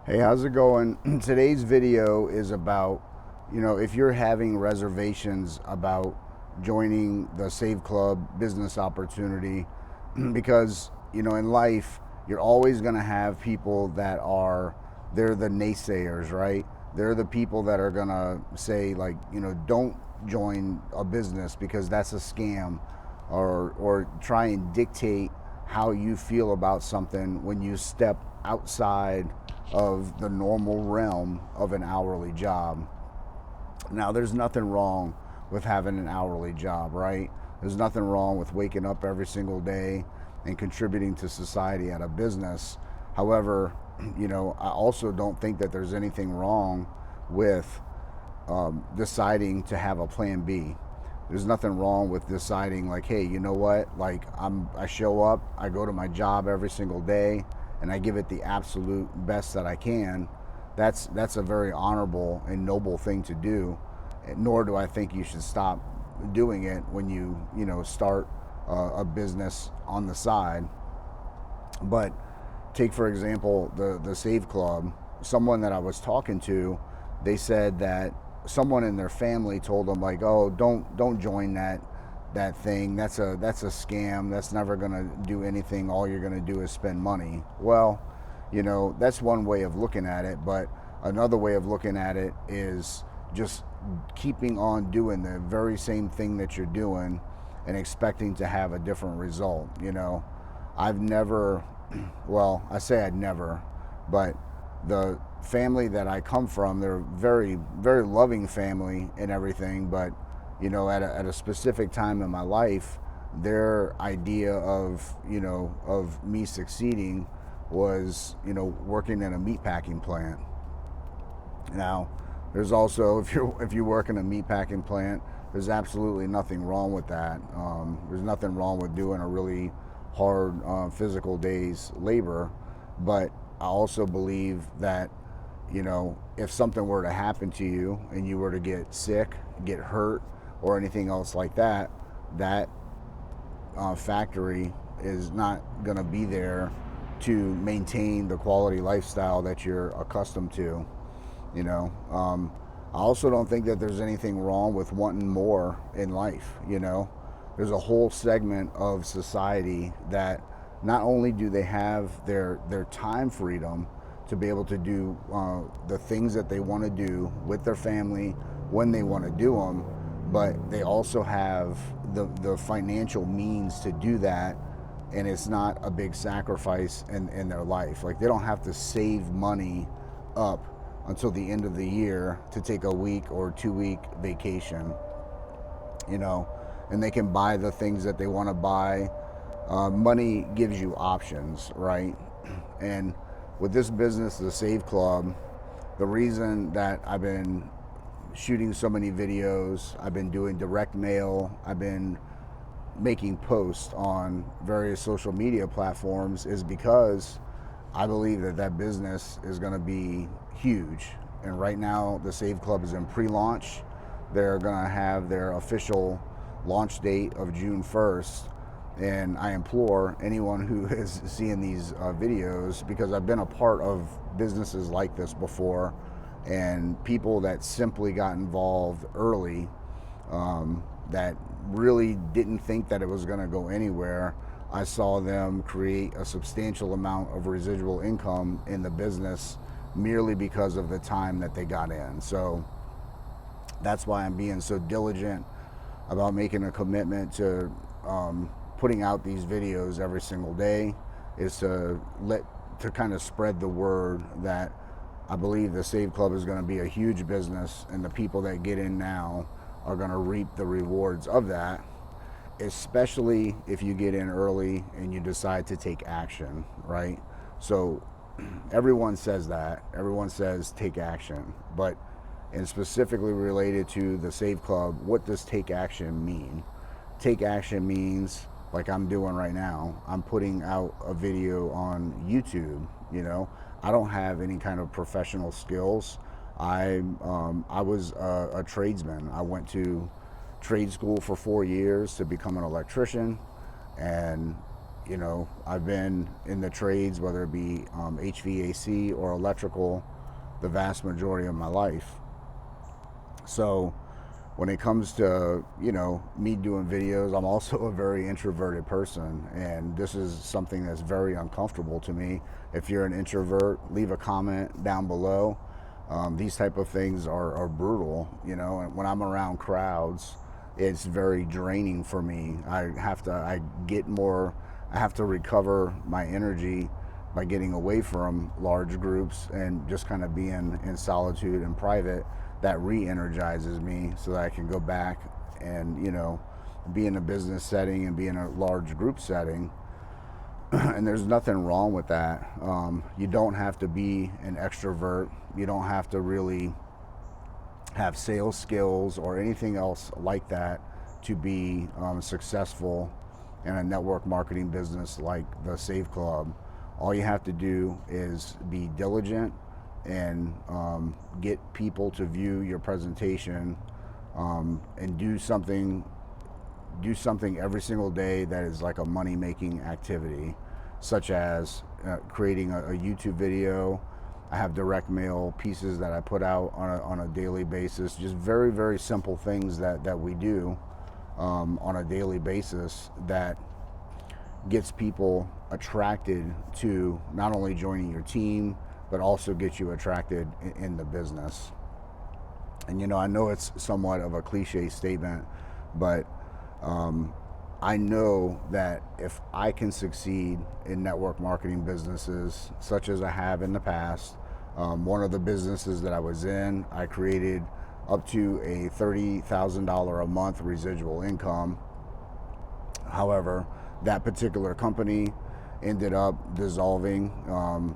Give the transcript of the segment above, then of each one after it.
Hey, how's it going? Today's video is about, if you're having reservations about joining the Save Club business opportunity, because, in life, you're always going to have people they're the naysayers, right? They're the people that are going to say, like, don't join a business because that's a scam, or try and dictate how you feel about something when you step outside of the normal realm of an hourly job. Now, there's nothing wrong with having an hourly job, right? There's nothing wrong with waking up every single day and contributing to society at a business. However, I also don't think that there's anything wrong with deciding to have a plan B. There's nothing wrong with deciding, like, hey, you know what? Like, I show up, I go to my job every single day, and I give it the absolute best that I can. That's a very honorable and noble thing to do. Nor do I think you should stop doing it when you start a business on the side. But take, for example, the Save Club. Someone that I was talking to, they said that someone in their family told them, like, oh, don't join that thing. That's a scam. That's never gonna do anything. All you're gonna do is spend money. Well, that's one way of looking at it, but another way of looking at it is just keeping on doing the very same thing that you're doing and expecting to have a different result. I've never, well, I say I'd never, but the family that I come from, they're very, very loving family and everything, but at a specific time in my life, their idea of me succeeding was, working in a meatpacking plant. Now, there's also, if you work in a meatpacking plant, there's absolutely nothing wrong with that. There's nothing wrong with doing a really hard physical day's labor, but I also believe that, if something were to happen to you and you were to get sick, get hurt, or anything else like that, that factory is not going to be there to maintain the quality lifestyle that you're accustomed to. I also don't think that there's anything wrong with wanting more in life. There's a whole segment of society that not only do they have their time freedom to be able to do the things that they want to do with their family when they want to do them, but they also have the financial means to do that, and it's not a big sacrifice in their life. Like, they don't have to save money up until the end of the year to take a week or 2 week vacation, and they can buy the things that they want to buy. Money gives you options, right? And with this business, the Save Club, the reason that I've been shooting so many videos, I've been doing direct mail, I've been making posts on various social media platforms, is because I believe that business is going to be huge. And right now, the Save Club is in pre-launch. They're going to have their official launch date of June 1st. And I implore anyone who is seeing these videos, because I've been a part of businesses like this before, and people that simply got involved early, that really didn't think that it was going to go anywhere. I saw them create a substantial amount of residual income in the business merely because of the time that they got in. So that's why I'm being so diligent about making a commitment to putting out these videos every single day, is to kind of spread the word that I believe the Save Club is going to be a huge business, and the people that get in now are going to reap the rewards of that, especially if you get in early and you decide to take action, right? So everyone says that. Everyone says take action. But, and specifically related to the Save Club, what does take action mean? Take action means, like I'm doing right now, I'm putting out a video on YouTube. I don't have any kind of professional skills. I was a tradesman. I went to trade school for 4 years to become an electrician, and You know, I've been in the trades, whether it be HVAC or electrical, the vast majority of my life. So when it comes to, you know, me doing videos, I'm also a very introverted person, and this is something that's very uncomfortable to me. If you're an introvert, leave a comment down below. These type of things are brutal, you know, and when I'm around crowds, it's very draining for me. I have to recover my energy by getting away from large groups and just kind of being in solitude and private. That re-energizes me so that I can go back and, you know, be in a business setting and be in a large group setting. And there's nothing wrong with that. You don't have to be an extrovert. You don't have to really have sales skills or anything else like that to be successful in a network marketing business like the Save Club. All you have to do is be diligent and get people to view your presentation, and do something every single day that is like a money-making activity, such as creating a YouTube video. I have direct mail pieces that I put out on a daily basis. Just very, very simple things that we do on a daily basis that gets people attracted to not only joining your team, but also get you attracted in the business. And, you know, I know it's somewhat of a cliche statement, but I know that if I can succeed in network marketing businesses, such as I have in the past, one of the businesses that I was in, I created up to a $30,000 a month residual income. However, that particular company ended up dissolving.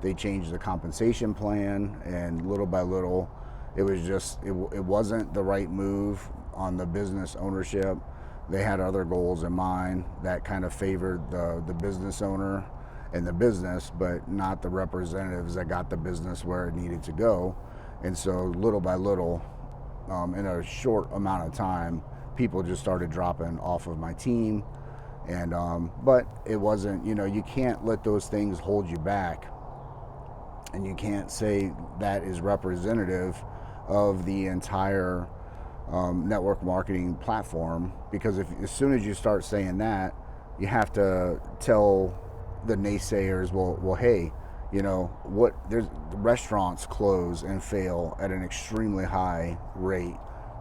They changed the compensation plan, and little by little, it wasn't the right move on the business ownership. They had other goals in mind that kind of favored the business owner and the business, but not the representatives that got the business where it needed to go. And so little by little, in a short amount of time, people just started dropping off of my team. And but it wasn't, you know, you can't let those things hold you back, and you can't say that is representative of the entire network marketing platform, because as soon as you start saying that, you have to tell the naysayers, well, hey, you know what? There's restaurants close and fail at an extremely high rate.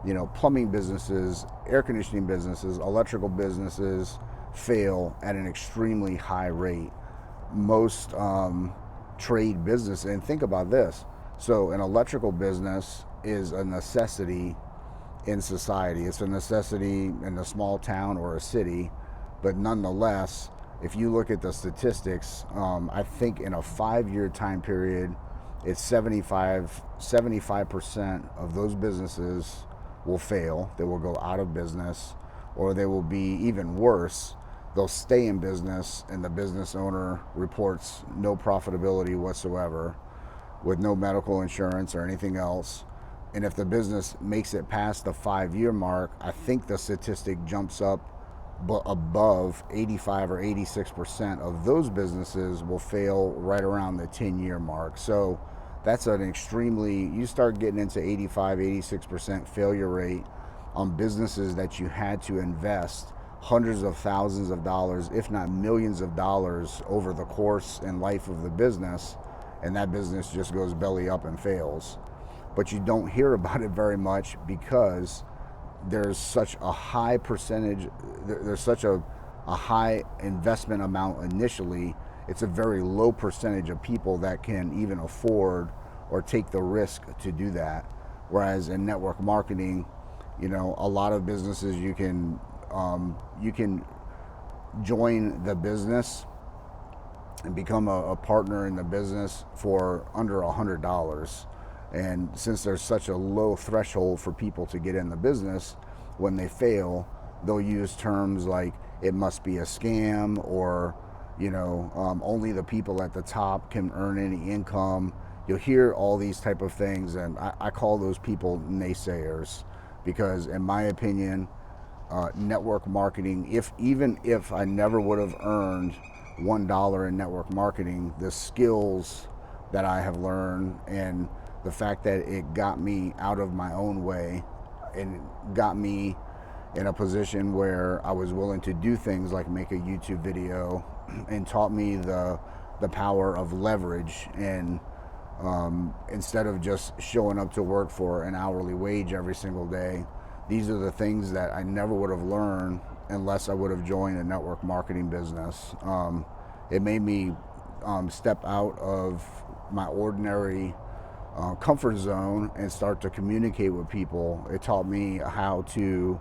You know, plumbing businesses, air conditioning businesses, electrical businesses fail at an extremely high rate. Most trade business, and think about this. So an electrical business is a necessity in society. It's a necessity in a small town or a city, but nonetheless, if you look at the statistics, I think in a 5-year time period, it's 75% of those businesses will fail. They will go out of business, or they will be, even worse, they'll stay in business and the business owner reports no profitability whatsoever, with no medical insurance or anything else. And if the business makes it past the 5-year mark, I think the statistic jumps up above 85 or 86% of those businesses will fail right around the 10-year mark. So that's an extremely, you start getting into 85, 86% failure rate on businesses that you had to invest hundreds of thousands of dollars, if not millions of dollars, over the course and life of the business, and that business just goes belly up and fails. But you don't hear about it very much because there's such a high percentage, there's such a high investment amount initially. It's a very low percentage of people that can even afford or take the risk to do that. Whereas in network marketing, you know, a lot of businesses, you can join the business and become a partner in the business for under $100. And since there's such a low threshold for people to get in the business, when they fail, they'll use terms like it must be a scam, or, you know, only the people at the top can earn any income. You'll hear all these type of things, and I call those people naysayers, because in my opinion, network marketing, even if I never would have earned $1 in network marketing, the skills that I have learned and the fact that it got me out of my own way and got me in a position where I was willing to do things like make a YouTube video, and taught me the power of leverage. And instead of just showing up to work for an hourly wage every single day, these are the things that I never would have learned unless I would have joined a network marketing business. It made me step out of my ordinary comfort zone and start to communicate with people. It taught me how to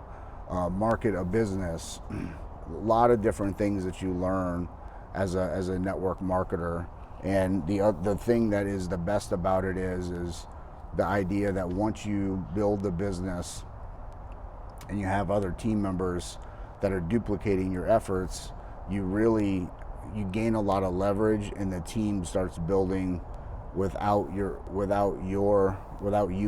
market a business. A lot of different things that you learn as a network marketer. And the thing that is the best about it is the idea that once you build the business and you have other team members that are duplicating your efforts, you gain a lot of leverage, and the team starts building without you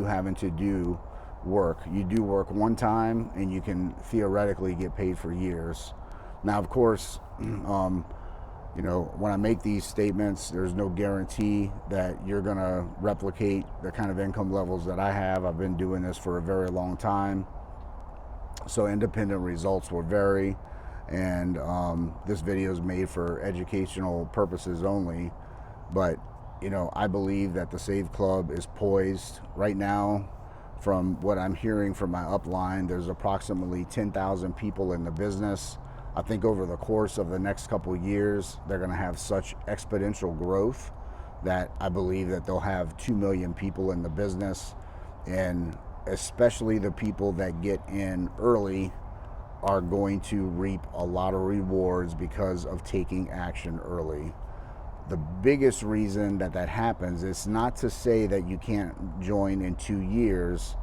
having to do work. You do work one time and you can theoretically get paid for years. Now, of course, when I make these statements, there's no guarantee that you're gonna replicate the kind of income levels that I have. I've been doing this for a very long time, so independent results will vary. And this video is made for educational purposes only. But I believe that the Save Club is poised right now. From what I'm hearing from my upline, there's approximately 10,000 people in the business. I think over the course of the next couple of years, they're going to have such exponential growth that I believe that they'll have 2 million people in the business. And especially the people that get in early are going to reap a lot of rewards because of taking action early. The biggest reason that happens is not to say that you can't join in 2 years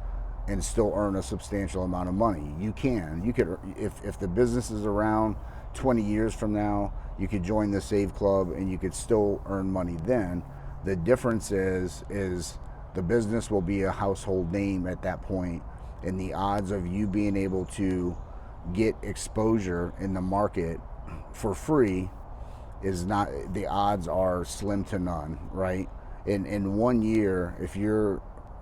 and still earn a substantial amount of money. You can. You could, if the business is around 20 years from now, you could join the Save Club and you could still earn money then. The difference is the business will be a household name at that point, and the odds of you being able to get exposure in the market for free the odds are slim to none, right? In 1 year, if you're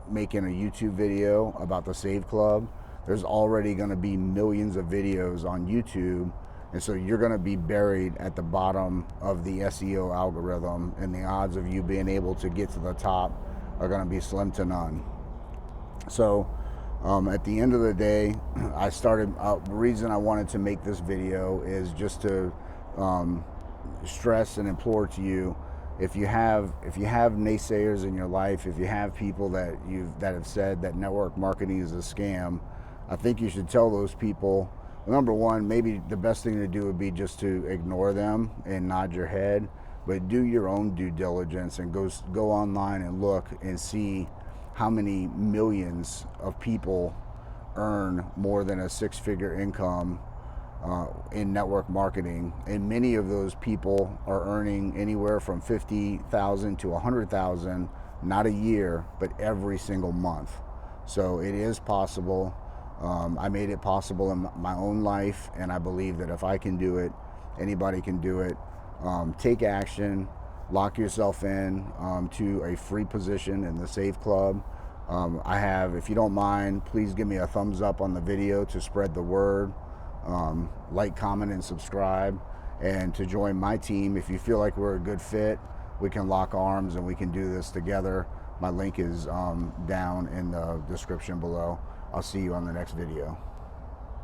making a YouTube video about the Save Club, there's already going to be millions of videos on YouTube, and so you're going to be buried at the bottom of the SEO algorithm, and the odds of you being able to get to the top are going to be slim to none. So at the end of the day, the reason I wanted to make this video is just to stress and implore to you, if you have naysayers in your life, if you have people that have said that network marketing is a scam, I think you should tell those people, number one, maybe the best thing to do would be just to ignore them and nod your head, but do your own due diligence and go online and look and see how many millions of people earn more than a 6-figure income in network marketing, and many of those people are earning anywhere from $50,000 to $100,000, not a year, but every single month. So it is possible. I made it possible in my own life, and I believe that if I can do it, anybody can do it. Take action, lock yourself in to a free position in the Save Club. If you don't mind, please give me a thumbs up on the video to spread the word. Like, comment, and subscribe. And to join my team, if you feel like we're a good fit, we can lock arms and we can do this together. My link is down in the description below. I'll see you on the next video.